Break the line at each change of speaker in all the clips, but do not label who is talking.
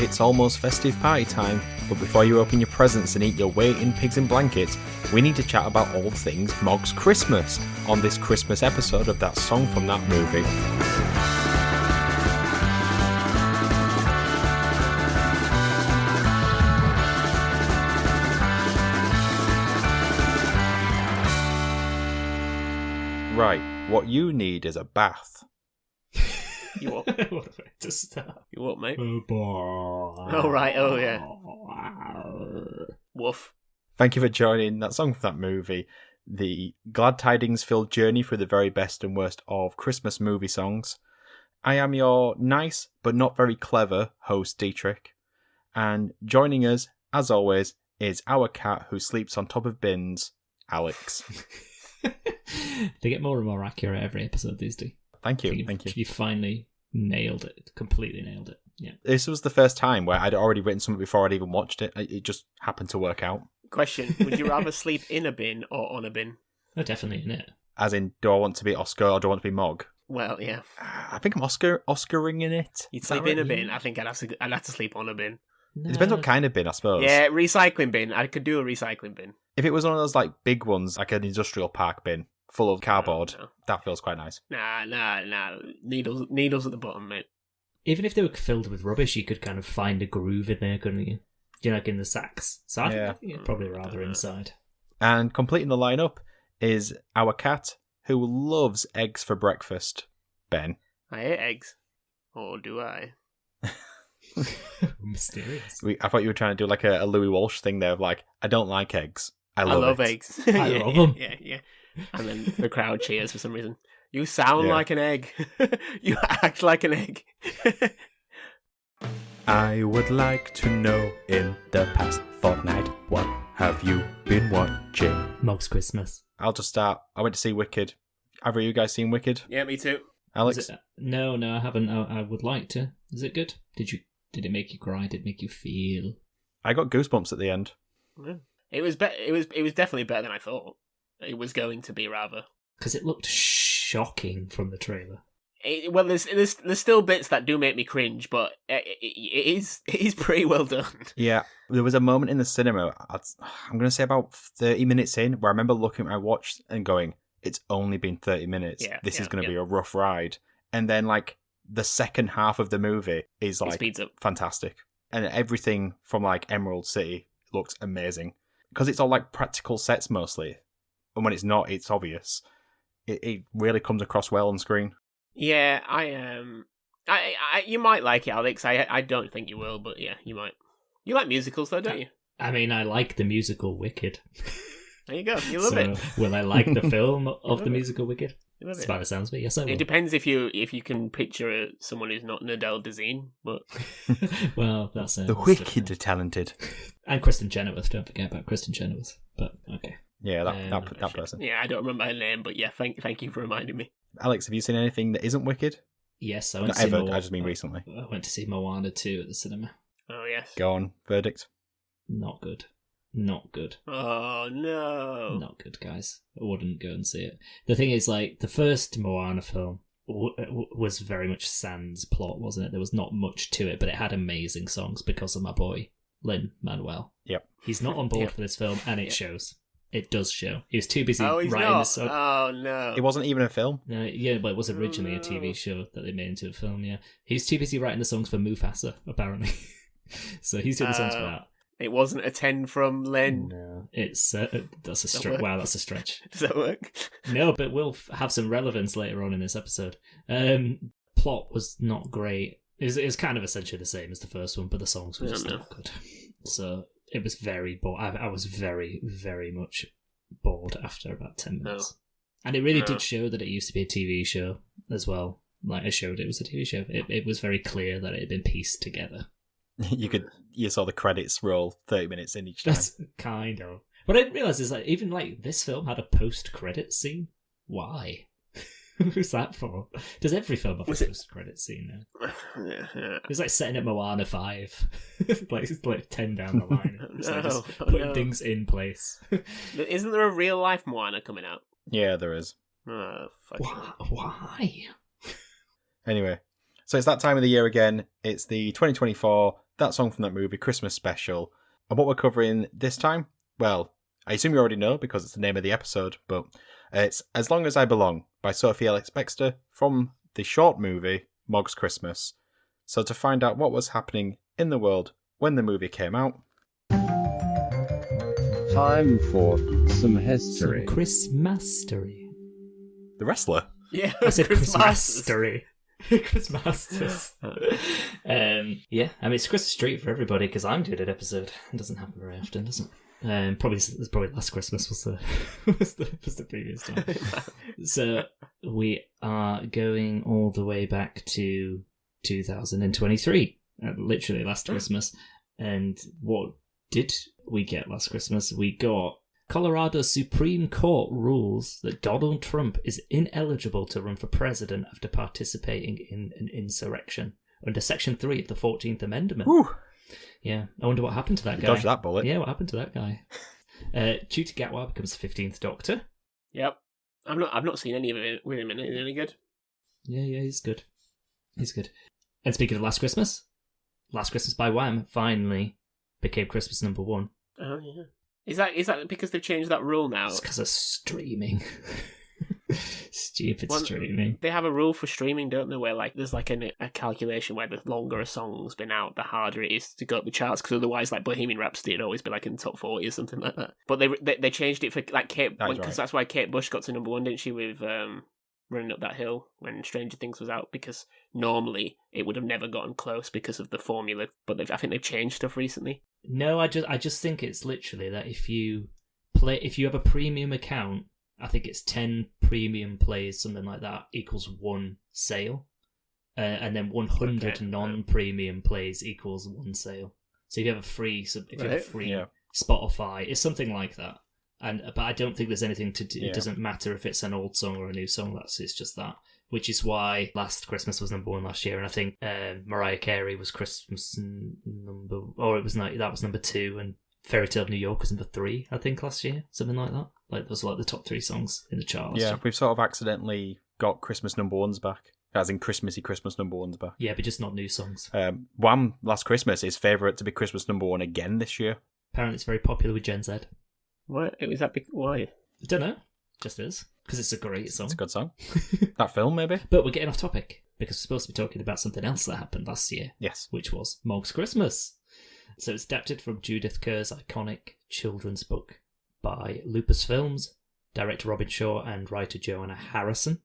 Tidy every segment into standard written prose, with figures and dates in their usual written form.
it's almost festive party time, but before you open your presents and eat your weight in pigs in blankets, we need to chat about all things Mog's Christmas on this Christmas episode of That Song from That Movie. Right, what you need is a bath.
You what?
What a way to start.
You what, mate?
Oh,
Oh, right. Oh, yeah. Woof.
Thank you for joining That Song from That Movie, the glad tidings-filled journey through the very best and worst of Christmas movie songs. I am your nice but not very clever host, Dietrich, and joining us, as always, is our cat who sleeps on top of bins, Alex.
They get more and more accurate every episode these days.
Thank you.
You finally nailed it. Completely nailed it. Yeah.
This was the first time where I'd already written something before I'd even watched it. It just happened to work out.
Question, would you rather sleep in a bin or on a bin?
Oh, definitely in it.
As in, do I want to be Oscar or do I want to be Mog?
Well, yeah.
I think I'm Oscaring in it.
You'd
Is that
sleep in a
right?
bin. I think I'd have to sleep on a bin.
It depends what kind of bin, I suppose.
Yeah, recycling bin. I could do a recycling bin.
If it was one of those like big ones, like an industrial park bin full of cardboard,
No.
that feels quite nice.
Nah. Needles at the bottom, mate.
Even if they were filled with rubbish, you could kind of find a groove in there, couldn't you? You know, like in the sacks. So I think you'd probably rather inside.
And completing the lineup is our cat who loves eggs for breakfast, Ben.
I hate eggs. Or do I?
Mysterious.
I thought you were trying to do like a Louis Walsh thing there of like, I don't like eggs. I love it.
eggs.
I love them.
Yeah. And then the crowd cheers for some reason. You sound like an egg. You act like an egg.
I would like to know in the past fortnight, what have you been watching?
Mog's Christmas.
I'll just start. I went to see Wicked. Have you guys seen Wicked?
Yeah, me too.
Alex?
No, I haven't. I would like to. Is it good? Did it make you cry? Did it make you feel?
I got goosebumps at the end.
Yeah. It was definitely better than I thought it was going to be, rather.
Because it looked shocking from the trailer.
Well, there's still bits that do make me cringe, but it is pretty well done.
Yeah, there was a moment in the cinema, I'm going to say about 30 minutes in, where I remember looking at my watch and going, it's only been 30 minutes. This is going to be a rough ride. And then, like, the second half of the movie is, like,
speeds up.
Fantastic. And everything from, like, Emerald City looks amazing. Because it's all, like, practical sets mostly. And when it's not, it's obvious. It really comes across well on screen.
Yeah, I you might like it, Alex. I don't think you will, but yeah, you might. You like musicals, though, don't you?
I mean, I like the musical Wicked.
There you go. You love it.
Will I like the film of the musical Wicked?
You love
That's
it.
about it sounds, but yes, I will.
It depends if you can picture someone who's not Nadal Dazeem, but
Well, that's
The wicked talented.
And Kristen Chenoweth. Don't forget about Kristen Chenoweth. But okay.
Yeah, that person.
yeah, I don't remember her name, but yeah, thank you for reminding me.
Alex, have you seen anything that isn't Wicked?
Yes, I went
Not
to see
ever, I just mean recently.
I went to see Moana 2 at the cinema.
Oh yes.
Go on, verdict.
Not good. Not good.
Oh no.
Not good, guys. I wouldn't go and see it. The thing is, like, the first Moana film was very much sans plot, wasn't it? There was not much to it, but it had amazing songs because of my boy, Lin-Manuel.
Yep.
He's not on board for this film, and it shows. It does show. He was too busy
he's
writing
not.
this song.
Oh no.
It wasn't even a film.
No, yeah, but it was originally a TV show that they made into a film, yeah. He was too busy writing the songs for Mufasa, apparently. So he's doing the songs for that.
It wasn't a 10 from Len.
No, it's that's a stretch. Wow, that's a stretch.
Does that work?
No, but we'll have some relevance later on in this episode. Plot was not great. It was kind of essentially the same as the first one, but the songs were just not good. So it was very bored. I was very, very much bored after about 10 minutes. And it really did show that it used to be a TV show as well. Like, it showed it was a TV show. It was very clear that it had been pieced together.
You saw the credits roll 30 minutes in each time.
That's kind of. What I didn't realise is that even like this film had a post-credit scene. Why? Who's that for? Does every film have a post-credit scene now? It's like setting up Moana 5. like 10 down the line. It's like just putting things in place.
Isn't there a real-life Moana coming out?
Yeah, there is.
Oh,
Why?
Anyway, So it's that time of the year again. It's the 2024 That Song from That Movie Christmas special. And what we're covering this time, well, I assume you already know because it's the name of the episode, but it's As Long As I Belong by Sophie Ellis-Bextor from the short movie Mog's Christmas. So to find out what was happening in the world when the movie came out.
Time for some history.
Some Quizmastery.
The wrestler.
Yeah,
I said
Quizmasters.
Quizmastery. Quizmasters. Yeah, I mean, it's Christmas treat for everybody because I'm doing an episode. It doesn't happen very often, does it? Probably last Christmas was the previous time. So we are going all the way back to 2023, literally last Christmas. And what did we get last Christmas? We got Colorado Supreme Court rules that Donald Trump is ineligible to run for president after participating in an insurrection under Section 3 of the 14th Amendment.
Whew.
Yeah, I wonder what happened to that guy.
Dodged that bullet.
Yeah, what happened to that guy? Ncuti Gatwa becomes the 15th Doctor.
Yep. I've not seen any of it with him in it. Is it any good?
Yeah, he's good. He's good. And speaking of Last Christmas by Wham finally became Christmas number 1.
Oh yeah. Is that because they've changed that rule now?
It's because of streaming. Stupid streaming.
They have a rule for streaming, don't they? Where there's a calculation where the longer a song's been out, the harder it is to go up the charts. Because otherwise, Bohemian Rhapsody would always be in the top 40 or something like that. But they changed it for Kate, because that's why Kate Bush got to number 1, didn't she? With Running Up That Hill when Stranger Things was out, because normally it would have never gotten close because of the formula. But I think they've changed stuff recently.
No, I just think it's literally that if you have a premium account, I think it's 10 premium plays, something like that, equals 1 sale. And then 100 non-premium plays equals 1 sale. So if you have a free, Spotify, it's something like that. But I don't think there's anything to do. It doesn't matter if it's an old song or a new song. It's just that. Which is why Last Christmas was number 1 last year, and I think Mariah Carey was Christmas that was number 2, and Fairy Tale of New York was number 3, I think, last year, something like that. Those were the top 3 songs in the chart.
Yeah, we've sort of accidentally got Christmas number 1s back, as in Christmassy Christmas number 1s back.
Yeah, but just not new songs.
Wham! Last Christmas is favourite to be Christmas number 1 again this year.
Apparently, it's very popular with Gen Z.
What? Was that why?
I don't know. Just is. Because it's a great song.
It's a good song. That film, maybe?
But we're getting off topic, because we're supposed to be talking about something else that happened last year.
Yes.
Which was Mog's Christmas. So it's adapted from Judith Kerr's iconic children's book by Lupus Films, director Robin Shaw and writer Joanna Harrison.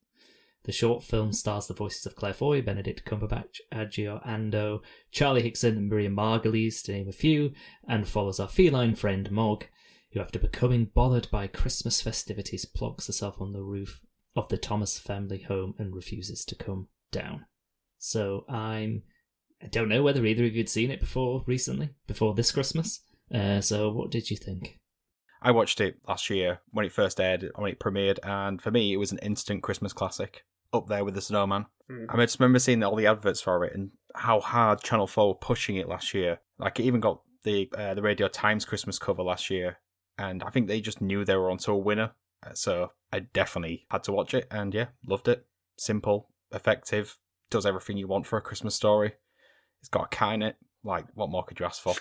The short film stars the voices of Claire Foy, Benedict Cumberbatch, Adgio Ando, Charlie Hickson and Miriam Margolyes, to name a few, and follows our feline friend Mog, who, after becoming bothered by Christmas festivities, plogs herself on the roof of the Thomas family home and refuses to come down. So I don't know whether either of you had seen it before this Christmas. So what did you think?
I watched it last year when it first aired, when it premiered, and for me it was an instant Christmas classic, up there with The Snowman. I just remember seeing all the adverts for it and how hard Channel 4 were pushing it last year. It even got the Radio Times Christmas cover last year, and I think they just knew they were onto a winner. So I definitely had to watch it, and yeah, loved it. Simple, effective, does everything you want for a Christmas story. It's got a cat in it. What more could you ask for?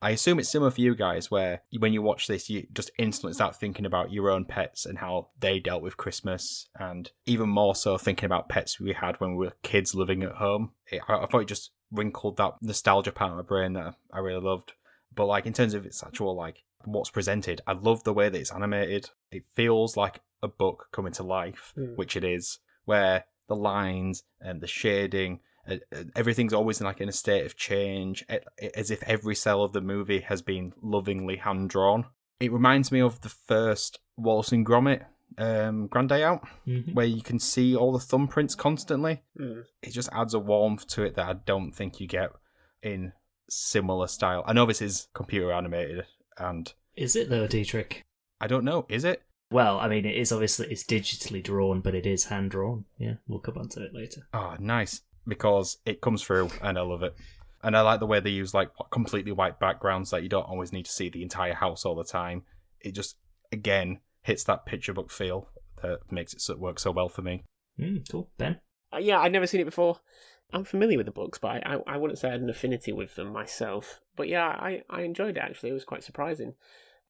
I assume it's similar for you guys, where when you watch this, you just instantly start thinking about your own pets and how they dealt with Christmas, and even more so thinking about pets we had when we were kids living at home. I thought it just wrinkled that nostalgia part of my brain that I really loved. But in terms of its actual what's presented, I love the way that it's animated. It feels like a book coming to life, which it is, where the lines and the shading, everything's always in a state of change, as if every cell of the movie has been lovingly hand-drawn. It reminds me of the first Wallace and Gromit Grand Day Out, where you can see all the thumbprints constantly. It just adds a warmth to it that I don't think you get in similar style. I know this is computer animated, and...
Is it though, Dietrich?
I don't know, is it?
Well, I mean, it's digitally drawn, but it is hand-drawn. Yeah, we'll come on to it later.
Oh, nice. Because it comes through and I love it. And I like the way they use completely white backgrounds that you don't always need to see the entire house all the time. It just, again, hits that picture book feel that makes it work so well for me.
Cool. Ben?
Yeah, I'd never seen it before. I'm familiar with the books, but I wouldn't say I had an affinity with them myself. But yeah, I enjoyed it, actually. It was quite surprising.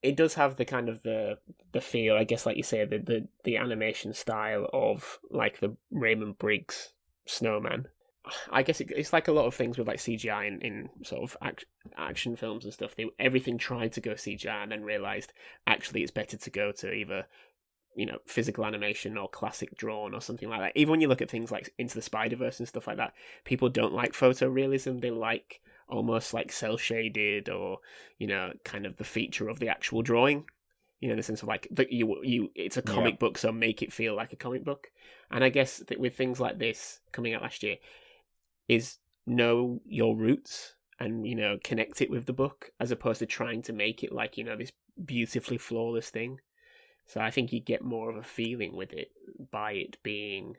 It does have the kind of the feel, I guess, like you say, the animation style of like the Raymond Briggs Snowman. I guess it's like a lot of things with like CGI in sort of action films and stuff. Everything tried to go CGI and then realised actually it's better to go to either, you know, physical animation or classic drawn or something like that. Even when you look at things like Into the Spider-Verse and stuff like that, people don't like photorealism. They like almost like cel-shaded or, you know, kind of the feature of the actual drawing. You know, in the sense of like it's a comic book, so make it feel like a comic book. And I guess that with things like this coming out last year, is know your roots and, you know, connect it with the book as opposed to trying to make it like, you know, this beautifully flawless thing. So I think you get more of a feeling with it by it being,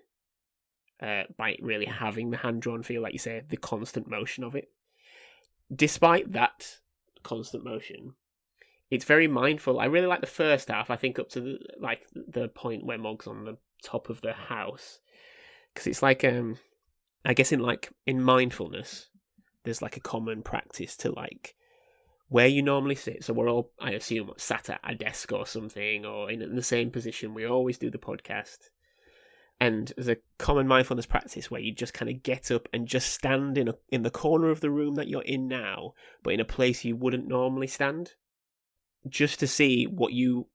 by it really having the hand-drawn feel, like you say, the constant motion of it. Despite that constant motion, it's very mindful. I really like the first half, I think up to the point where Mog's on the top of the house. Because it's like, I guess in mindfulness, there's like a common practice to like where you normally sit. So we're all, I assume, sat at a desk or something, or in the same position. We always do the podcast. And there's a common mindfulness practice where you just kind of get up and just stand in the corner of the room that you're in now, but in a place you wouldn't normally stand, just to see what you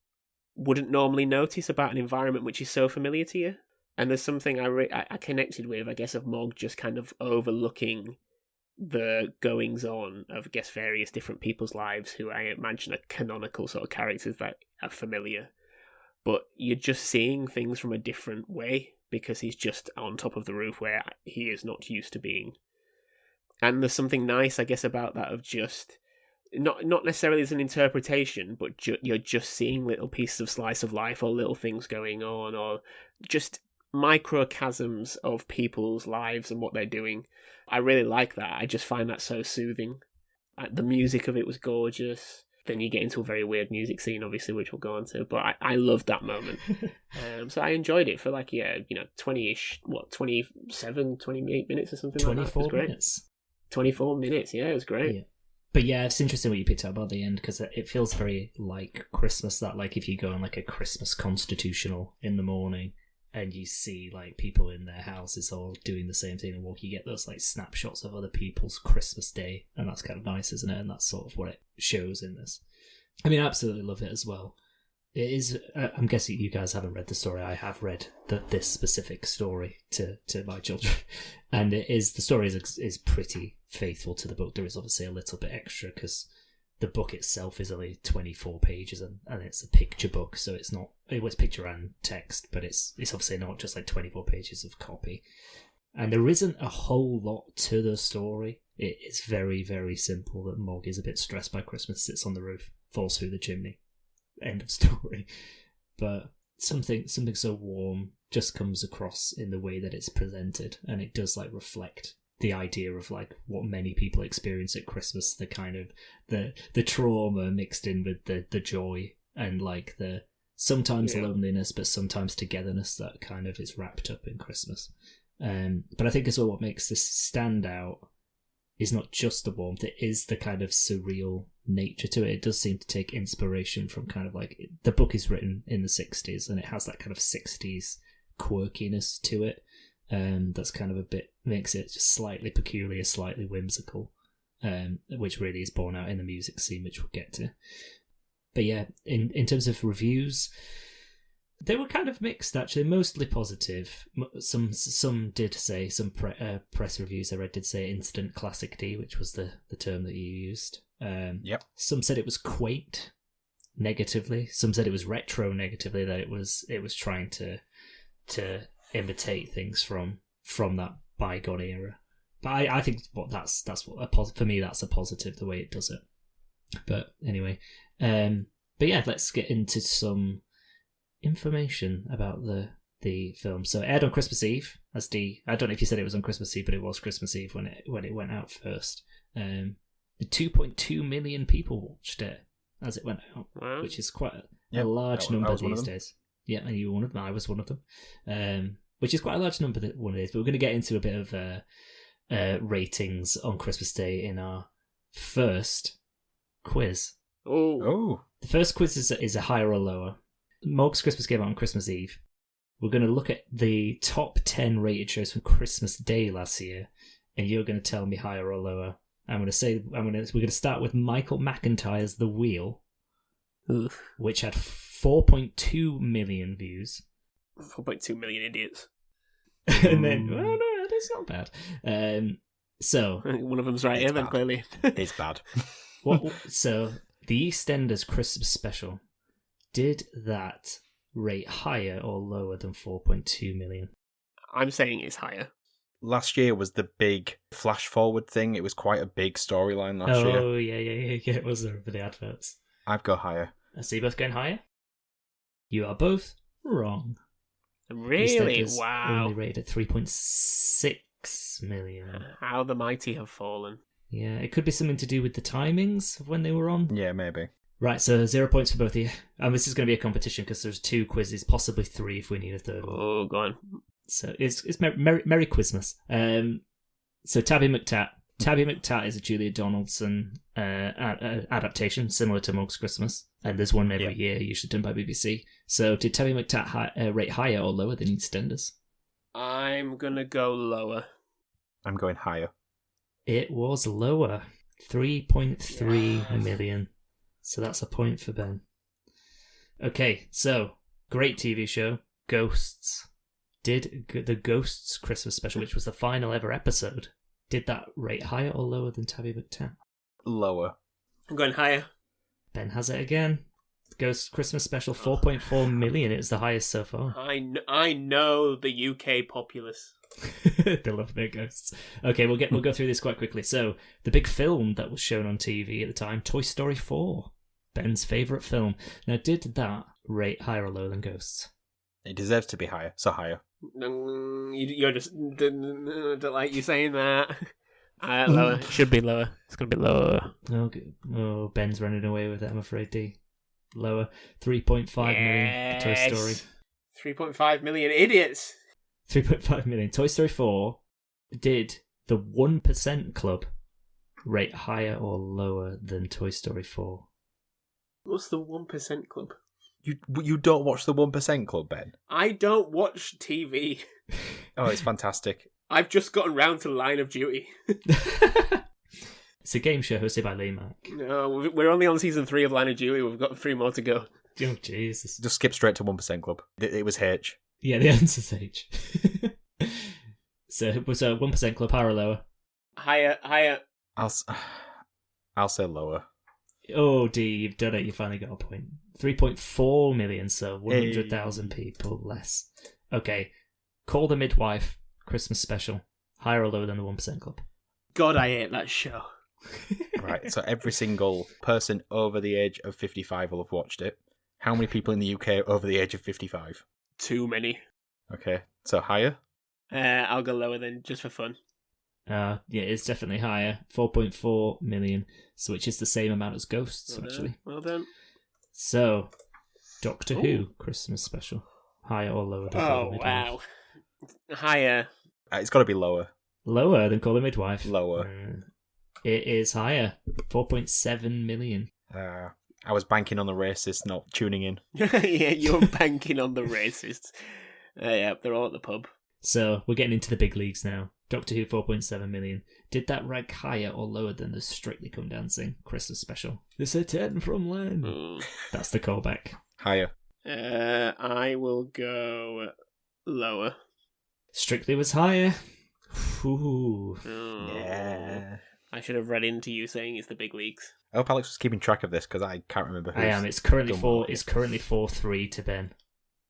wouldn't normally notice about an environment which is so familiar to you. And there's something I connected with, I guess, of Mog just kind of overlooking the goings-on of, I guess, various different people's lives who I imagine are canonical sort of characters that are familiar. But you're just seeing things from a different way because he's just on top of the roof where he is not used to being. And there's something nice, I guess, about that of just, not necessarily as an interpretation, but you're just seeing little pieces of slice of life or little things going on or just microchasms of people's lives and what they're doing. I really like that. I just find that so soothing. The music of it was gorgeous. Then you get into a very weird music scene, obviously, which we'll go on to. But I loved that moment. So I enjoyed it for 20-ish, 27, 28 minutes or something like that.
24 minutes.
24 minutes, yeah, it was great.
Yeah. But yeah, it's interesting what you picked up about the end because it feels very like Christmas. That like if you go on like a Christmas constitutional in the morning, and you see like people in their houses all doing the same thing and you get those like snapshots of other people's Christmas day, and that's kind of nice, isn't it? And that's sort of what it shows in this. I mean, I absolutely love it as well. It is. I'm guessing you guys haven't read the story. I have read this specific story to my children, and the story is pretty faithful to the book. There is obviously a little bit extra because the book itself is only 24 pages and it's a picture book, so it's not. It was picture and text, but it's obviously not just like 24 pages of copy. And there isn't a whole lot to the story. It is very, very simple that Mog is a bit stressed by Christmas, sits on the roof, falls through the chimney. End of story. But something so warm just comes across in the way that it's presented, and it does like reflect the idea of like what many people experience at Christmas, the kind of the trauma mixed in with the joy and like the sometimes loneliness but sometimes togetherness that kind of is wrapped up in Christmas. But I think as well what makes this stand out is not just the warmth, it is the kind of surreal nature to it. It does seem to take inspiration from kind of like, the book is written in the 60s and it has that kind of 60s quirkiness to it. That's kind of a bit, makes it just slightly peculiar, slightly whimsical, which really is borne out in the music scene, which we'll get to. But yeah, in terms of reviews, they were kind of mixed actually, mostly positive. Some did say, some press reviews I read did say instant classic D, which was the term that you used.
Yep. Some
said it was quaint negatively. Some said it was retro negatively, that it was trying to imitate things from that bygone era. But I think that's what for me that's a positive, the way it does it. But anyway, but yeah, let's get into some information about the film. So it aired on Christmas Eve, I don't know if you said it was on Christmas Eve, but it was Christmas Eve when it went out first. 2.2 million people watched it as it went out, wow, which is quite a large number these days. Yeah, and you were one of them. I was one of them. Which is quite a large number one of these. But we're going to get into a bit of ratings on Christmas Day in our first quiz.
Oh.
The first quiz is a higher or lower. Mog's Christmas came out on Christmas Eve. We're going to look at the top 10 rated shows from Christmas Day last year, and you're going to tell me higher or lower. We're going to start with Michael McIntyre's The Wheel, which had 4.2 million views.
4.2 million idiots.
And then, no, that's not bad. So
one of them's right here, then clearly.
It's bad.
So the EastEnders Christmas special, did that rate higher or lower than 4.2 million?
I'm saying it's higher.
Last year was the big flash forward thing. It was quite a big storyline last year.
Oh, yeah. It was there for the adverts.
I'd go higher.
I see you both going higher. You are both wrong.
Really?
EastEnders
Wow.
only rated at 3.6 million.
How the mighty have fallen.
Yeah, it could be something to do with the timings of when they were on.
Yeah, maybe.
Right, so 0 points for both of you. And this is going to be a competition because there's 2 quizzes, possibly 3 if we need a third one.
Oh, go on.
So it's Merry Quizmas. So Tabby McTat. Tabby McTat is a Julia Donaldson adaptation, similar to Mog's Christmas. And there's one every year, usually done by BBC. So did Tabby McTat rate higher or lower than EastEnders?
I'm going to go lower.
I'm going higher.
It was lower. 3.3 million. So that's a point for Ben. Okay, so great TV show, Ghosts. Did the Ghosts Christmas special, which was the final ever episode, did that rate higher or lower than Tabby McTat?
Lower.
I'm going higher.
Ben has it again. Ghosts Christmas special, 4.4 million. It was the highest so far.
I know the UK populace.
They love their ghosts. Okay, we'll go through this quite quickly. So, the big film that was shown on TV at the time, Toy Story 4, Ben's favourite film. Now, did that rate higher or lower than Ghosts?
It deserves to be higher, so higher.
You're just don't like you saying that. Lower. It should be lower. It's going to be lower.
Oh, Ben's running away with it, I'm afraid, D. Lower. 3.5 million for Toy Story.
3.5 million idiots.
3.5 million. Toy Story 4, did the 1% Club rate higher or lower than Toy Story 4?
What's the 1% Club?
You don't watch the 1% Club, Ben?
I don't watch TV.
Oh, it's fantastic.
I've just gotten round to Line of Duty.
It's a game show hosted by Lee Mack.
No, we're only on season 3 of Line of Duty. We've got 3 more to go.
Oh, Jesus.
Just skip straight to 1% Club. It was H.
Yeah, the answer's H. So 1% Club, higher or lower?
Higher.
I'll say lower.
Oh, D, you've done it. You finally got a point. 3.4 million, so 100,000 people less. Okay. Call the Midwife Christmas special. Higher or lower than the 1% Club?
God, I hate that show.
Right, so every single person over the age of 55 will have watched it. How many people in the UK are over the age of 55?
Too many.
Okay, so higher?
I'll go lower then, just for fun.
Yeah, it's definitely higher. 4.4 million, so which is the same amount as Ghosts, actually.
Well done.
So, Doctor Who Christmas special. Higher or lower than Call the Midwife?
Wow. Higher.
It's got to be lower.
Lower than Call the Midwife?
Lower.
It is higher. 4.7 million.
I was banking on the racists not tuning in.
Yeah, you're banking on the racists. Yeah, they're all at the pub.
So, we're getting into the big leagues now. Doctor Who 4.7 million. Did that rank higher or lower than the Strictly Come Dancing Christmas special? It's a 10 from Len. That's the callback.
Higher.
I will go lower.
Strictly was higher. Ooh.
Yeah.
I should have read into you saying it's the big leagues.
I hope Alex was keeping track of this because I can't remember who.
I am. It's currently 4-3 to Ben.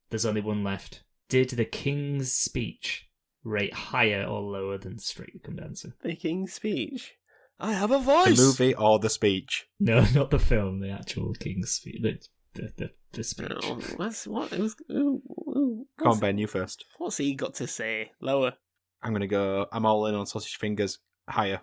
There's only one left. Did the King's Speech rate higher or lower than Strictly Come Dancing?
The King's Speech? I have a voice!
The movie or the speech?
No, not the film. The actual King's Speech. The speech.
Oh, what? It was.
Come on, Ben, you first.
What's he got to say? Lower.
I'm going to go. I'm all in on sausage fingers. Higher.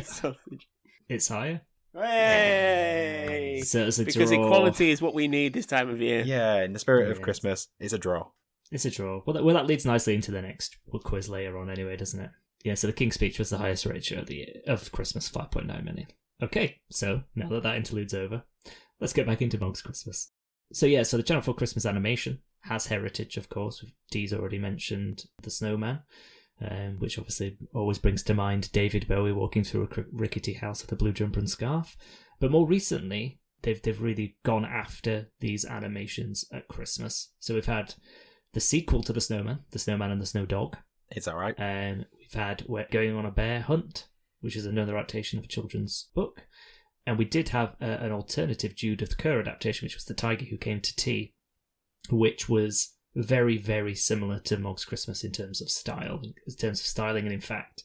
Sausage.
It's higher.
Hey!
So it's a
because
draw.
Equality is what we need this time of year.
Yeah, in the spirit of Christmas, it's a draw.
It's a draw. Well, that leads nicely into the next quiz later on anyway, doesn't it? Yeah, so the King's Speech was the highest rated show of Christmas, 5.9 million. Okay, so now that interlude's over, let's get back into Mog's Christmas. So yeah, so the Channel 4 Christmas animation has heritage, of course. Dee's already mentioned the snowman, which obviously always brings to mind David Bowie walking through a rickety house with a blue jumper and scarf. But more recently, they've really gone after these animations at Christmas. So we've had the sequel to The Snowman and the Snow Dog.
It's all right.
We've had We're Going on a Bear Hunt, which is another adaptation of a children's book. And we did have an alternative Judith Kerr adaptation, which was The Tiger Who Came to Tea, which was very, very similar to Mog's Christmas in terms of styling. And in fact,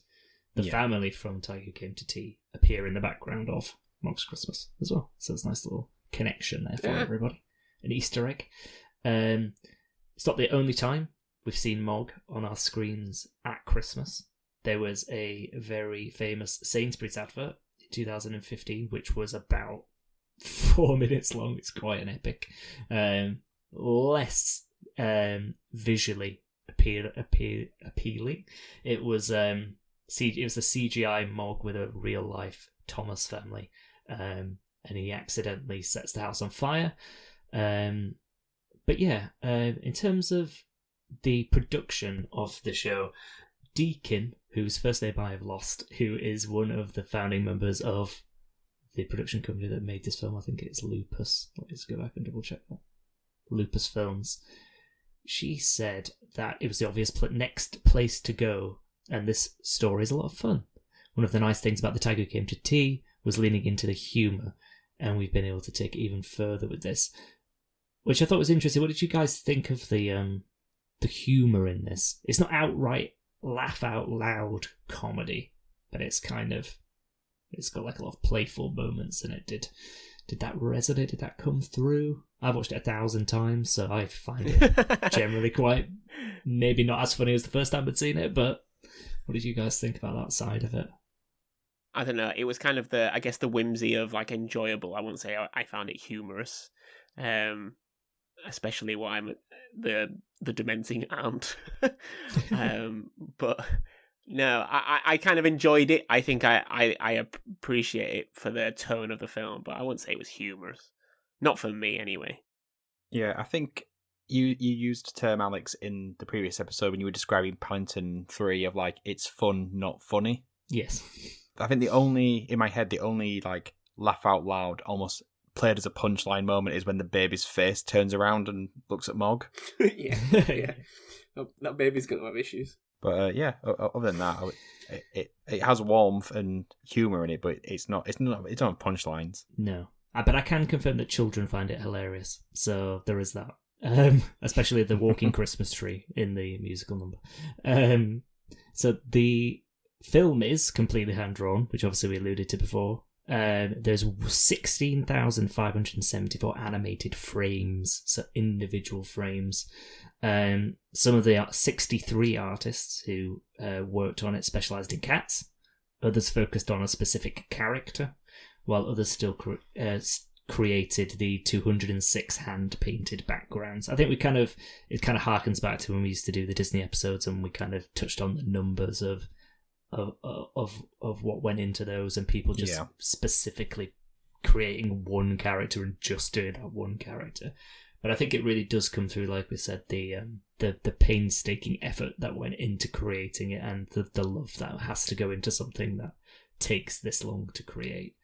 the family from Tiger Who Came to Tea appear in the background of Mog's Christmas as well. So it's a nice little connection there for everybody. An Easter egg. It's not the only time we've seen Mog on our screens at Christmas. There was a very famous Sainsbury's advert 2015, which was about 4 minutes long. It's quite an epic. Less visually appealing. It was a CGI Mog with a real life Thomas family, and he accidentally sets the house on fire. But yeah, in terms of the production of the show, Deakin, whose first name I have lost, who is one of the founding members of the production company that made this film, I think it's Lupus. Let's go back and double check that. Lupus Films. She said that it was the obvious next place to go, and this story is a lot of fun. One of the nice things about The Tiger Who Came to Tea was leaning into the humour, and we've been able to take it even further with this, which I thought was interesting. What did you guys think of the humour in this? It's not outright laugh out loud comedy, but it's got like a lot of playful moments in it. Did that resonate? Did that come through? I've watched it 1,000 times, so I find it generally quite, maybe not as funny as the first time I'd seen it, but what did you guys think about that side of it?
I don't know. It was kind of the whimsy of like enjoyable. I wouldn't say I found it humorous, especially while I'm the dementing aunt. But no, I kind of enjoyed it. I think I appreciate it for the tone of the film, but I wouldn't say it was humorous. Not for me, anyway.
Yeah, I think you used a term, Alex, in the previous episode when you were describing Paddington 3 of like, it's fun, not funny.
Yes.
I think the only like laugh out loud, almost played as a punchline moment is when the baby's face turns around and looks at Mog.
yeah. That baby's going to have issues.
But yeah, other than that, it has warmth and humour in it, but it's not punchlines.
No. But I can confirm that children find it hilarious, so there is that. Especially the walking Christmas tree in the musical number. So the film is completely hand-drawn, which obviously we alluded to before. There's 16,574 animated frames, so individual frames. Some of the 63 artists who worked on it specialised in cats. Others focused on a specific character, while others still created the 206 hand-painted backgrounds. I think it kind of harkens back to when we used to do the Disney episodes, and we kind of touched on the numbers of what went into those, and people just specifically creating one character and just doing that one character. But I think it really does come through, like we said, the painstaking effort that went into creating it, and the love that has to go into something that takes this long to create.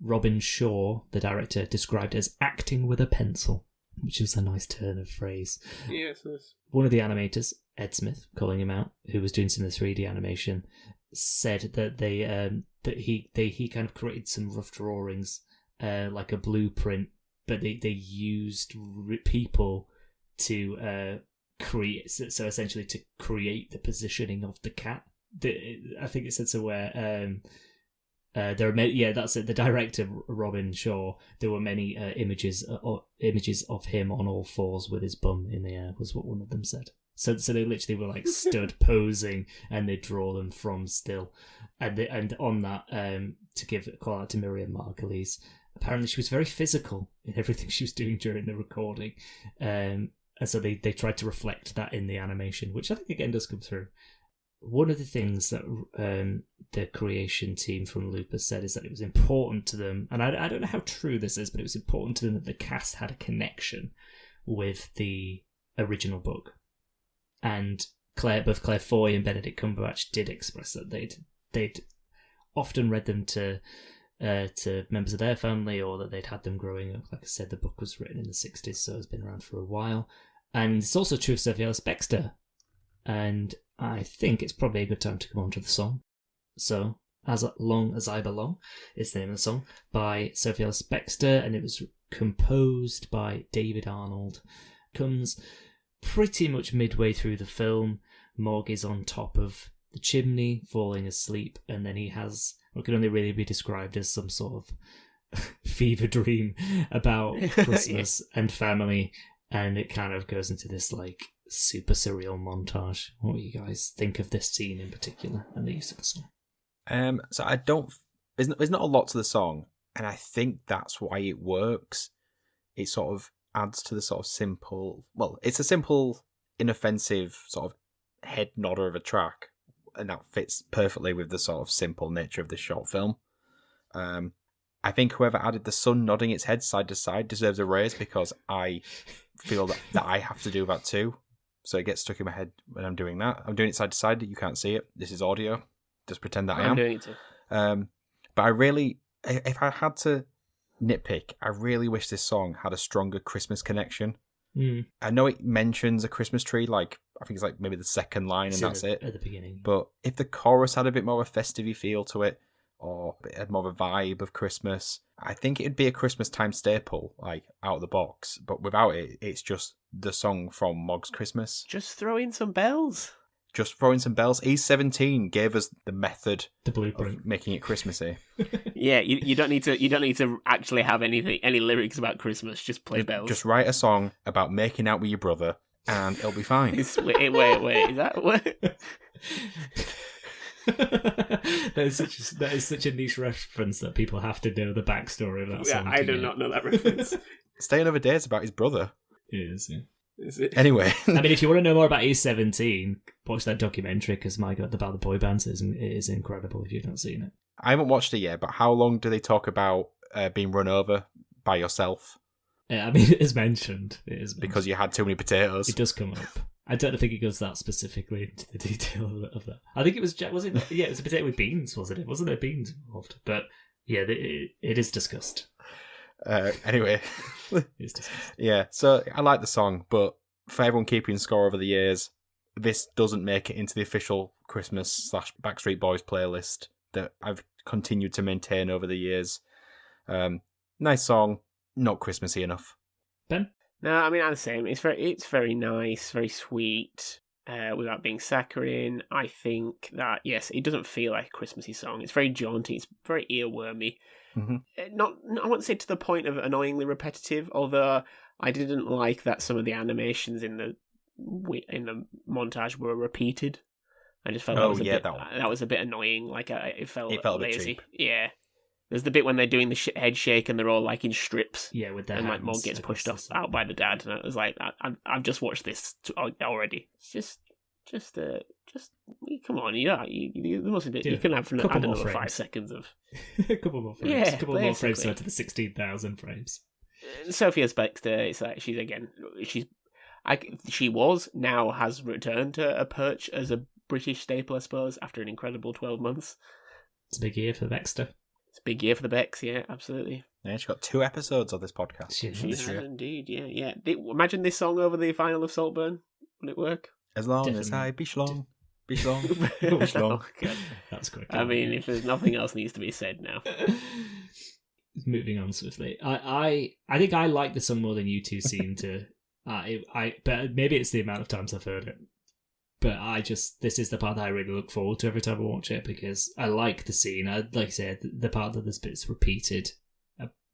Robin Shaw, the director, described as acting with a pencil, which is a nice turn of phrase.
Yes.
One of the animators, Ed Smith, calling him out, who was doing some of the 3D animation, said that he kind of created some rough drawings, like a blueprint, but they used people to create, so essentially to create the positioning of the cat. I think it said somewhere. There are many, that's it. The director, Robin Shaw, there were many images of him on all fours with his bum in the air, was what one of them said. So they literally were like stood posing, and they draw them from still. And on that, to give a call out to Miriam Margulies, apparently she was very physical in everything she was doing during the recording. And so they tried to reflect that in the animation, which I think again does come through. one of the things that the creation team from Lupus said is that it was important to them, and I don't know how true this is, but it was important to them that the cast had a connection with the original book. And both Claire Foy and Benedict Cumberbatch did express that they'd often read them to members of their family, or that they'd had them growing up. Like I said, the book was written in the 60s, so it's been around for a while. And it's also true of Sophie Ellis-Bextor. And I think it's probably a good time to come on to the song. So, As Long As I Belong is the name of the song, by Sophie Ellis-Bextor, and it was composed by David Arnold. Comes pretty much midway through the film. Morg is on top of the chimney, falling asleep, and then he has what can only really be described as some sort of fever dream about Christmas and family, and it kind of goes into this like super surreal montage. What do you guys think of this scene in particular and the use of the song?
So I don't. There's not a lot to the song, and I think that's why it works. It sort of adds to the sort of simple. Well, it's a simple, inoffensive sort of head nodder of a track, and that fits perfectly with the sort of simple nature of this short film. I think whoever added the sun nodding its head side to side deserves a raise, because I feel that I have to do that too. So it gets stuck in my head when I'm doing that. I'm doing it side to side. You can't see it. This is audio. Just pretend that I am.
I'm doing it too.
But I really, if I had to nitpick, I really wish this song had a stronger Christmas connection. I know it mentions a Christmas tree, like I think it's like maybe the second line, and that's it
at the beginning.
But if the chorus had a bit more of a festive feel to it, or it had more of a vibe of Christmas, I think it'd be a Christmas time staple, like out of the box. But without it, it's just the song from Mog's Christmas.
Just throw in some bells.
Just throwing some bells. E17 gave us the method,
the blueprint,
of making it Christmassy.
Yeah, you don't need to actually have any lyrics about Christmas. Just play bells.
Just write a song about making out with your brother, and it'll be fine.
Wait, is that what?
that is such a niche reference that people have to know the backstory of that song.
Yeah, I do not know that reference.
Stay Another Day is about his brother.
It is, yeah.
Is it?
Anyway.
I mean, if you want to know more about E17, watch that documentary, because my God, about the boy bands it is incredible if you've not seen it.
I haven't watched it yet, but how long do they talk about being run over by yourself?
I mean, it is mentioned.
Because you had too many potatoes.
It does come up. I don't think it goes that specifically into the detail of that. I think it was it was a potato with beans, wasn't it? Wasn't there beans involved? But yeah, it is discussed.
Anyway.
It's discussed.
Yeah, so I like the song, but for everyone keeping score over the years, this doesn't make it into the official Christmas / Backstreet Boys playlist that I've continued to maintain over the years. Nice song, not Christmassy enough.
Ben?
No, I mean, I'm the same. It's very nice, very sweet, without being saccharine. I think that, yes, it doesn't feel like a Christmassy song. It's very jaunty. It's very earwormy.
Mm-hmm.
I wouldn't say to the point of annoyingly repetitive, although I didn't like that some of the animations in the montage were repeated. I just felt that was a bit annoying. Like it felt
a
lazy.
bit cheap.
Yeah. There's the bit when they're doing the head shake and they're all like in strips.
Yeah, with their
and
hands.
like Mog gets pushed out by the dad, and I was like, I've just watched this already. It's just come on, there must be, you can have add another 5 sequens of
a couple more frames.
Yeah,
a couple more frames to the 16,000 frames.
Sophie Ellis-Bextor, it's like she now has returned to a perch as a British staple, I suppose, after an incredible 12 months.
It's a big year for Bextor.
It's a big year for the Bex, yeah, absolutely.
Yeah, she got 2 episodes of this podcast.
She has indeed, yeah. Imagine this song over the final of Saltburn. Will it work?
As long as I be schlong. Be schlong. Be schlong.
Oh,
that's quick.
I mean, if there's nothing else needs to be said now.
Moving on swiftly. I think I like the song more than you two seem to. But maybe it's the amount of times I've heard it. But this is the part that I really look forward to every time I watch it, because I like the scene. Like I said, the part that this bit's repeated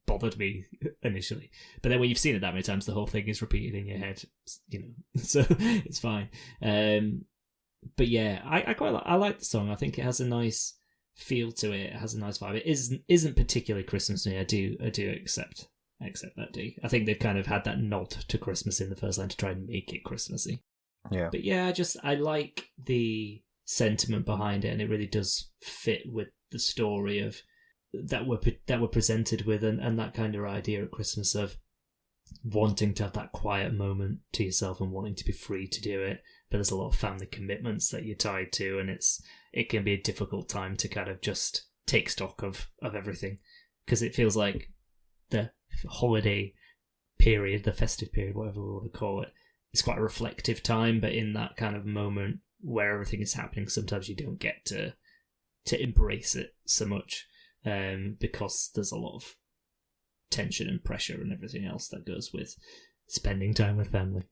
bothered me initially. But then when you've seen it that many times, the whole thing is repeated in your head, so it's fine. But yeah, I like the song. I think it has a nice feel to it. It has a nice vibe. It isn't particularly Christmassy. I do accept that, do. I think they've kind of had that nod to Christmas in the first line to try and make it Christmassy.
Yeah.
But yeah, I like the sentiment behind it, and it really does fit with the story of that we're presented with, and that kind of idea at Christmas of wanting to have that quiet moment to yourself and wanting to be free to do it, but there's a lot of family commitments that you're tied to, and it can be a difficult time to kind of just take stock of everything, because it feels like the holiday period, the festive period, whatever we want to call it, it's quite a reflective time, but in that kind of moment where everything is happening, sometimes you don't get to embrace it so much, because there's a lot of tension and pressure and everything else that goes with spending time with family.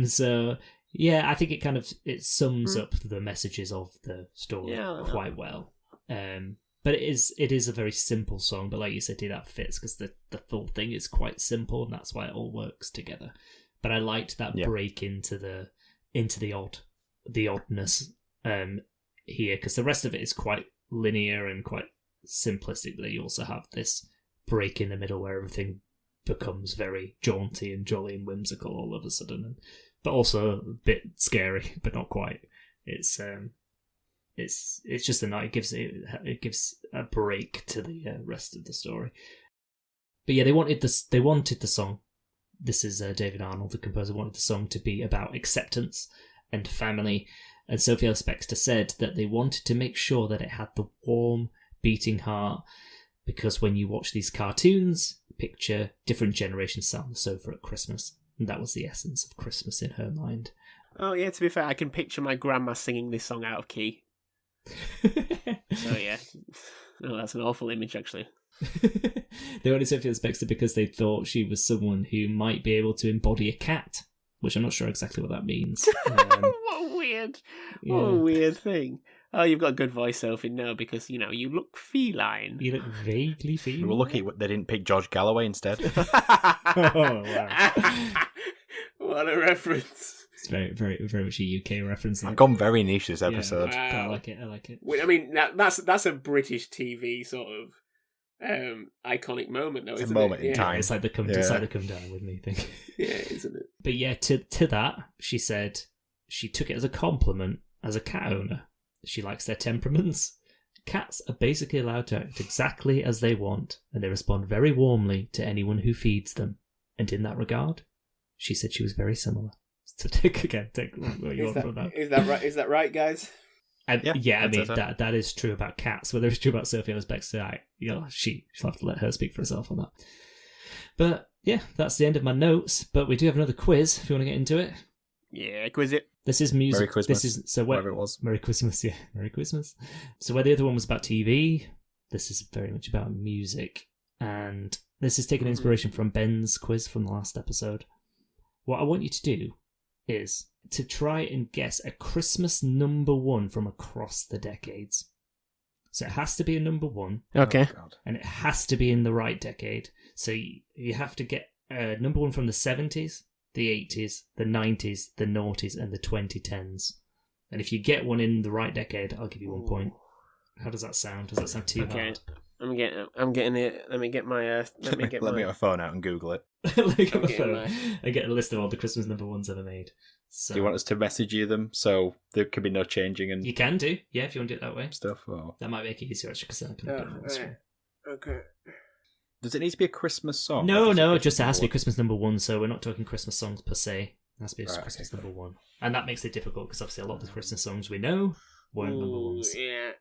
So yeah, I think it sums up the messages of the story quite well. But it is a very simple song, but like you said, that fits because the full thing is quite simple, and that's why it all works together. But I liked that break into the oddness here, because the rest of it is quite linear and quite simplistic. But you also have this break in the middle where everything becomes very jaunty and jolly and whimsical all of a sudden, but also a bit scary, but not quite. It's just a night. It gives a break to the rest of the story. But yeah, they wanted the song. This is David Arnold, the composer, wanted the song to be about acceptance and family. And Sophie Ellis-Bextor said that they wanted to make sure that it had the warm, beating heart, because when you watch these cartoons, picture different generations sat on the sofa at Christmas. And that was the essence of Christmas in her mind.
Oh yeah, to be fair, I can picture my grandma singing this song out of key. So yeah. No, that's an awful image, actually.
They wanted Sophie Ellis-Bextor because they thought she was someone who might be able to embody a cat, which I'm not sure exactly what that means.
What a weird thing. Oh, you've got a good voice, Sophie. No, because, you look feline.
You look vaguely feline.
We're lucky they didn't pick George Galloway instead.
Oh, wow.
What a reference.
It's very, very, very much a UK reference.
I've gone very niche this episode.
Yeah, wow. I like it.
I mean, that's a British TV sort of iconic moment, though,
it's
isn't
a moment
it?
in time.
It's like the come down with me thing.
Yeah, isn't it?
But yeah, to that, she said she took it as a compliment as a cat owner. She likes their temperaments. Cats are basically allowed to act exactly as they want, and they respond very warmly to anyone who feeds them. And in that regard, she said she was very similar. So take what you want from that.
Is that right? Is that right, guys?
I mean that is true about cats. Whether it's true about Sophie Ellis-Bextor, she'll have to let her speak for herself on that. But yeah, that's the end of my notes. But we do have another quiz if you want to get into it.
Yeah, quiz it.
This is music.
Merry Christmas.
This is
whatever it was.
Merry Christmas, yeah. Merry Christmas. So where the other one was about TV, this is very much about music. And this is taking inspiration from Ben's quiz from the last episode. What I want you to do is to try and guess a Christmas number one from across the decades. So it has to be a number one.
Okay.
Oh,
and it has to be in the right decade. So you have to get a number one from the 70s, the 80s, the 90s, the noughties, and the 2010s. And if you get one in the right decade, I'll give you 1 point. How does that sound? Does that sound too hard?
I'm getting it. Let me get my.
Let me get my phone out and Google it.
Let me get my phone and get a list of all the Christmas number ones ever made. So,
do you want us to message you them so there could be no changing and
you can do, yeah, if you want to do it that way.
Stuff. Or...
That might make it easier actually, because then I can put it on the screen.
Okay.
Does it need to be a Christmas song?
No, it just has to be Christmas number one. So we're not talking Christmas songs per se. It has to be Christmas number one, and that makes it difficult because obviously a lot of the Christmas songs we know weren't number ones.
Yeah.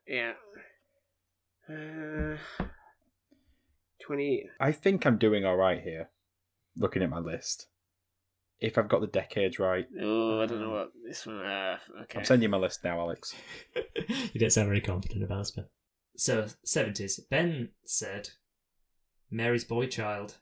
20.
I think I'm doing all right here. Looking at my list, if I've got the decades right.
Oh, I don't know what this one. Okay.
I'm sending you my list now, Alex.
You don't sound very confident about it. So 70s. Ben said, "Mary's Boy Child."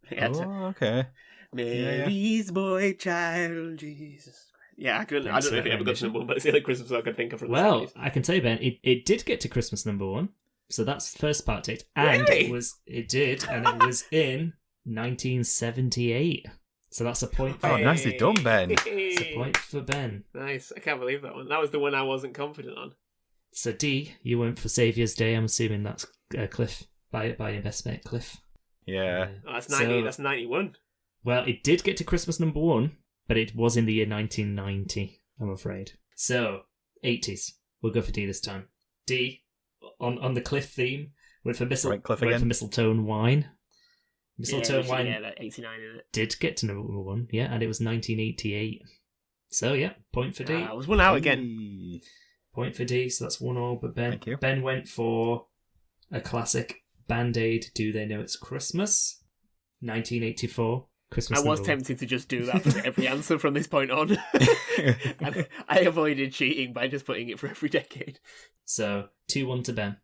Okay.
Mary's Boy Child, Jesus. Yeah, I don't know if it ever got to number one, but it's the only Christmas song I can think of from the 70s.
I can tell you, Ben, it did get to Christmas number one. So that's the first part date. And
really?
it did, and it was in 1978. So that's a point for
Ben. Nicely done, Ben.
It's a point for Ben.
Nice. I can't believe that one. That was the one I wasn't confident on.
So D, you went for Saviour's Day. I'm assuming that's Cliff, by investment Cliff.
Yeah.
Oh, that's 90. That's 91.
Well, it did get to Christmas number one, but it was in the year 1990, I'm afraid. So 80s. We'll go for D this time. D, on the cliff theme, went for Mistletoe Wine. Mistletoe Wine.
Yeah, that 89 in it.
Did get to number 1, yeah, and it was 1988. So, yeah, point for D.
I was 1 out again.
Point for D, so that's 1-1, but
Thank you.
Ben went for a classic Band-Aid, Do They Know It's Christmas? 1984. Christmas.
I was tempted to just do that for every answer from this point on. And I avoided cheating by just putting it for every decade.
So, 2-1 to Ben.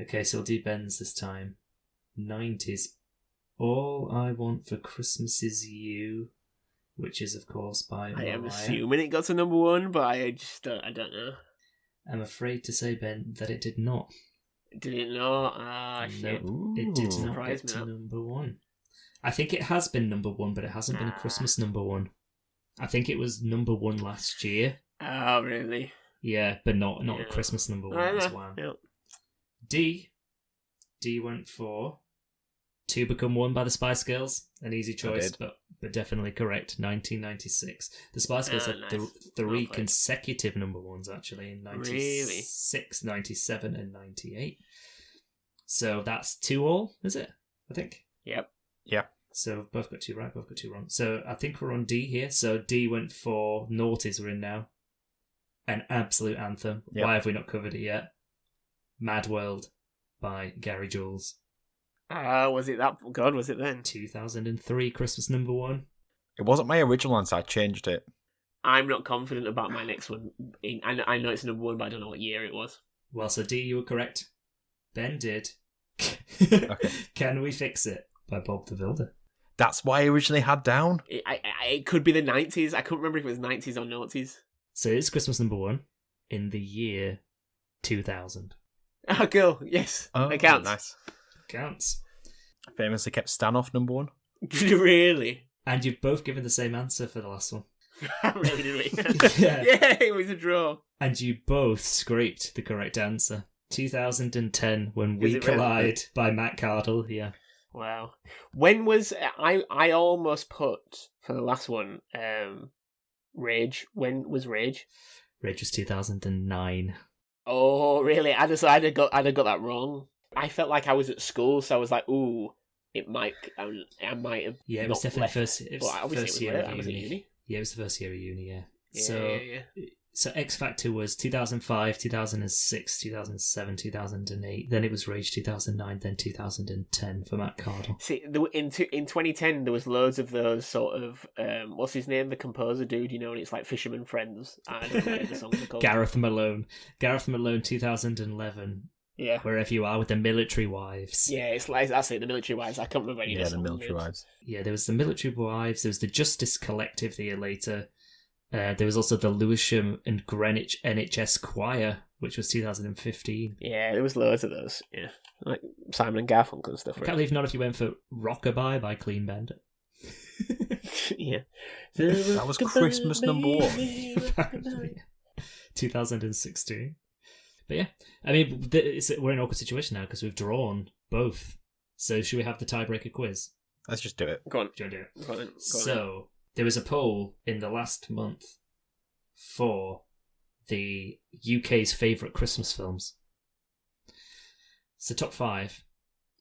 Okay, so we'll do Ben's this time. 90s. All I Want for Christmas Is You, which is, of course, by
I am
Mariah.
assuming it got to number 1, but I just I don't know.
I'm afraid to say, Ben, that it did not.
Did it not? Shit.
No, it did not
Surprised
get
me
to
that.
number 1. I think it has been number 1, but it hasn't been a Christmas number 1. I think it was number 1 last year.
Oh, really?
Yeah, but not a Christmas number 1 as well.
Yeah.
D went for Two Become One by the Spice Girls. An easy choice, but definitely correct. 1996. The Spice Girls had
Nice.
3 consecutive number 1s, actually, in 96, 97, and 98. So that's 2-2, is it? I think.
Yep.
Yeah.
So both got 2 right, both got 2 wrong. So I think we're on D here. So D went for Naughties, we're in now. An absolute anthem.
Yep.
Why have we not covered it yet? Mad World by Gary Jules.
Was it that good? Was it then?
2003 Christmas number 1.
It wasn't my original answer. I changed it.
I'm not confident about my next one. I know it's number 1, but I don't know what year it was.
Well, so D, you were correct. Ben did.
Okay.
Can We Fix It by Bob the Builder.
That's what I originally had down.
It could be the 90s. I couldn't remember if it was 90s or noughties.
So it's Christmas number 1 in the year 2000.
Oh, cool. Yes.
Oh,
It counts.
Nice.
Counts.
Famously kept Stan off number 1.
Really?
And you've both given the same answer for the last one.
Really, did we?
Yeah.
Yeah, it was a draw.
And you both scraped the correct answer. 2010, When
Is
We
it really?
Collide by Matt Cardle. Yeah.
Wow. When was I almost put for the last one Rage. When was Rage?
Rage was 2009.
Oh, really? I'd have got that wrong. I felt like I was at school, so I was like, ooh, it might I might have.
Yeah, it was
not
definitely
left.
first. It was
But obviously
first
it was
year
late.
of
I was at
uni.
uni.
Yeah, it was the first year of uni. Yeah.
Yeah.
So X Factor was 2005, 2006, 2007, 2008. Then it was Rage 2009, then 2010 for Matt Cardle.
See, in 2010 there was loads of those sort of what's his name, the composer dude, and it's like Fisherman Friends. I don't know what the songs are called.
Gareth Malone, 2011.
Yeah.
Wherever You Are with the Military Wives.
Yeah, it's like that's it. The Military Wives. I can't remember any of
Yeah,
the
the
songs.
Military Wives.
Yeah, there was the Military Wives. There was the Justice Collective the year later. There was also the Lewisham and Greenwich NHS Choir, which was 2015.
Yeah, there was loads of those. Yeah, like Simon and Garfunkel and stuff.
I can't believe none of you went for Rockabye by Clean Bandit.
Yeah,
That was Christmas number 1.
Apparently. 2016. But yeah, I mean, we're in an awkward situation now because we've drawn both. So should we have the tiebreaker quiz?
Let's just do it.
Go on.
Do you want to do it?
Go on. Go on.
So there was a poll in the last month for the UK's favourite Christmas films. So top 5.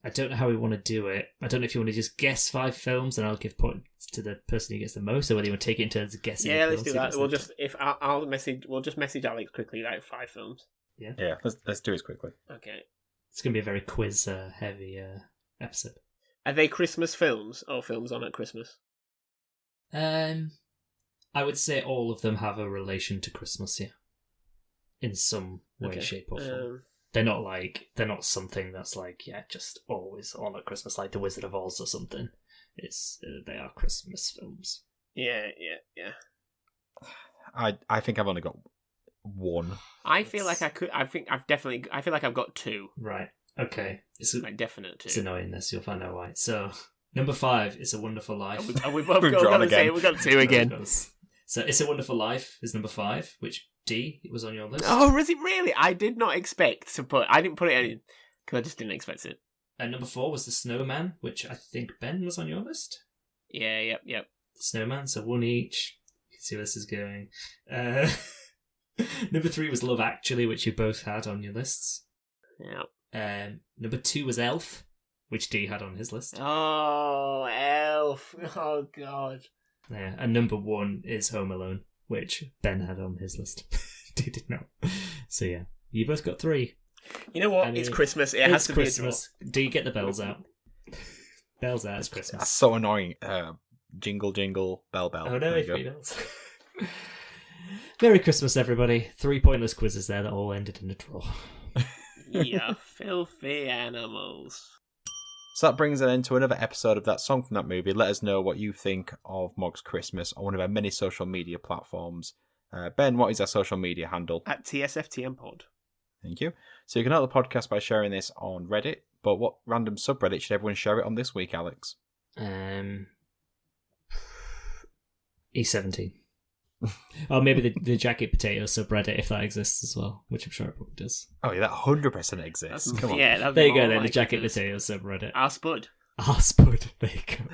I don't know how we want to do it. I don't know if you want to just guess 5 films and I'll give points to the person who gets the most, or whether you want to take it in terms of guessing.
Yeah,
the
let's
films
do
who
that.
gets
We'll
the-
just I'll message. We'll just message Alex quickly, like 5 films.
Yeah, let's do it quickly.
Okay.
It's going to be a very quiz heavy episode.
Are they Christmas films or films on at Christmas?
I would say all of them have a relation to Christmas, yeah. In some way,
Okay.
shape, or form. They're not something that's like, yeah, just always on at Christmas, like The Wizard of Oz or something. They are Christmas films.
Yeah.
I think I've only got 1.
I feel like I could. I feel like I've got 2.
Right. Okay. It's
Like definite 2.
annoying this. You'll find out why. So number 5, It's a Wonderful Life.
And we both
We've
got
drawn
the same.
again.
We got 2 again.
So It's a Wonderful Life is number 5, which D was on your list.
Oh, was it really? I did not expect to put. I didn't put it in because I just didn't expect it.
And number 4 was The Snowman, which I think Ben was on your list.
Yeah. Yep.
The Snowman, so 1 each. You can see where this is going. Number 3 was Love Actually, which you both had on your lists.
Yeah.
Number 2 was Elf, which D had on his list.
Oh, Elf. Oh, God.
Yeah, and number 1 is Home Alone, which Ben had on his list. D did not. So yeah, you both got 3.
You know what? It's Christmas. It has to
Christmas. D, get the bells out. Bells out. It's Christmas.
That's so annoying. Jingle, jingle, bell, bell.
Oh no, if he bells. Merry Christmas, everybody. 3 pointless quizzes there that all ended in a draw.
You filthy animals.
So that brings an end to another episode of That Song from That Movie. Let us know what you think of Mog's Christmas on one of our many social media platforms. Ben, what is our social media handle?
At TSFTMPod.
Thank you. So you can help the podcast by sharing this on Reddit, but what random subreddit should everyone share it on this week, Alex?
E17. Or maybe the Jacket Potato subreddit, if that exists as well, which I'm sure it probably does.
Oh yeah, that 100% exists. Come on.
Yeah,
there you go then, the Jacket Potato subreddit.
Our Spud.
Our Spud, there you go.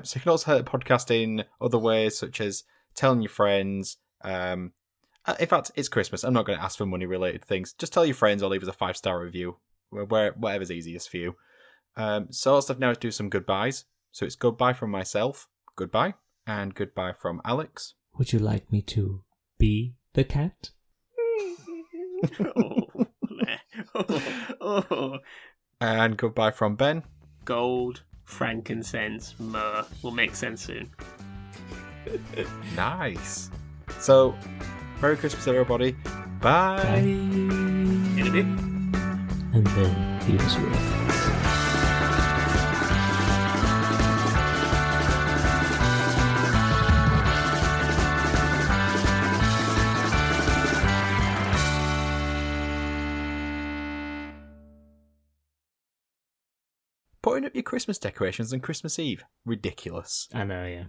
So you can also help the podcast in other ways, such as telling your friends. In fact, it's Christmas. I'm not going to ask for money-related things. Just tell your friends or leave us a 5-star review, whatever's easiest for you. So all stuff now is do some goodbyes. So it's goodbye from myself, goodbye, and goodbye from Alex.
Would you like me to be the cat?
And goodbye from Ben.
Gold, frankincense, myrrh. Will make sense soon.
Nice. So, Merry Christmas, everybody. Bye.
Bye.
In a bit.
And then he was with.
Putting up your Christmas decorations on Christmas Eve. Ridiculous.
I know, yeah.